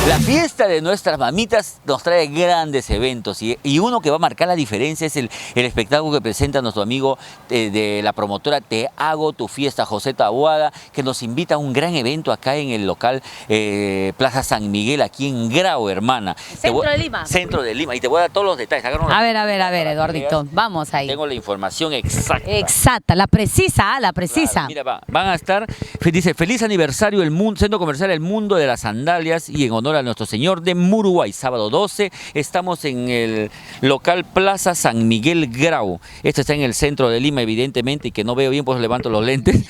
La fiesta de nuestras mamitas nos trae grandes eventos y uno que va a marcar la diferencia es el espectáculo que presenta nuestro amigo de la promotora Te Hago Tu Fiesta, José Taboada, que nos invita a un gran evento acá en el local Plaza San Miguel, aquí en Grau, hermana. Centro de Lima. Centro de Lima. Y te voy a dar todos los detalles. A ver, Eduardito, vamos ahí. Tengo la información exacta. Exacta, la precisa, la precisa. Claro, mira, van a estar, dice, feliz aniversario el Centro Comercial El Mundo de las Sandalias y en honor a nuestro Señor de Muruguay, sábado 12, estamos en el local Plaza San Miguel Grau. Esto está en el centro de Lima, evidentemente, y que no veo bien, pues levanto los lentes.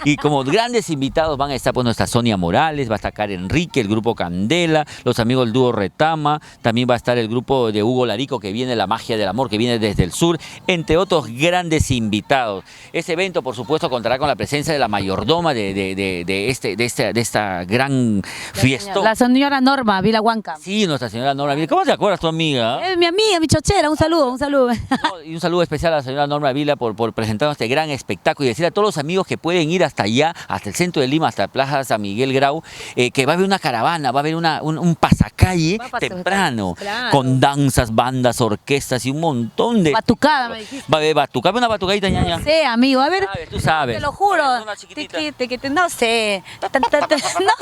Y como grandes invitados van a estar pues nuestra Sonia Morales, va a estar Karen Enrique, el grupo Candela, los amigos del dúo Retama, también va a estar el grupo de Hugo Larico, que viene La Magia del Amor, que viene desde el sur, entre otros grandes invitados. Este evento, por supuesto, contará con la presencia de la mayordoma de esta gran fiesta. La señora Norma Vilahuanca. Sí, nuestra señora Norma Vila. ¿Cómo te acuerdas tu amiga? Es mi amiga, mi chochera, un saludo, un saludo. No, y un saludo especial a la señora Norma Vila por presentarnos este gran espectáculo y decir a todos los amigos que pueden ir hasta allá, hasta el centro de Lima, hasta Plaza San Miguel Grau, que va a haber una caravana, va a haber un pasacalle temprano, claro, con danzas, bandas, orquestas y un montón de... Batucada, me dijiste. Va a haber batucada, una batucadita, ñaña. No sé, amigo, a ver. Tú sabes. Te lo juro. Una chiquitita. No sé. No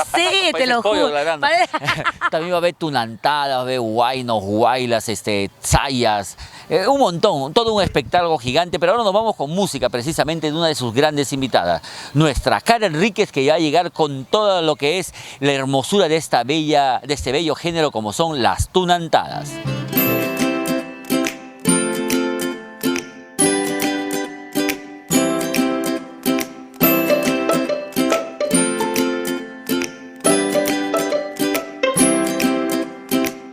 sé, te lo pollo, juro. También va a haber tunantadas, va a haber guainos, guailas, sayas, un montón, todo un espectáculo gigante. Pero ahora nos vamos con música, precisamente de una de sus grandes invitadas, nuestra Karen Enríquez, que ya va a llegar con todo lo que es la hermosura de este bello género como son las tunantadas.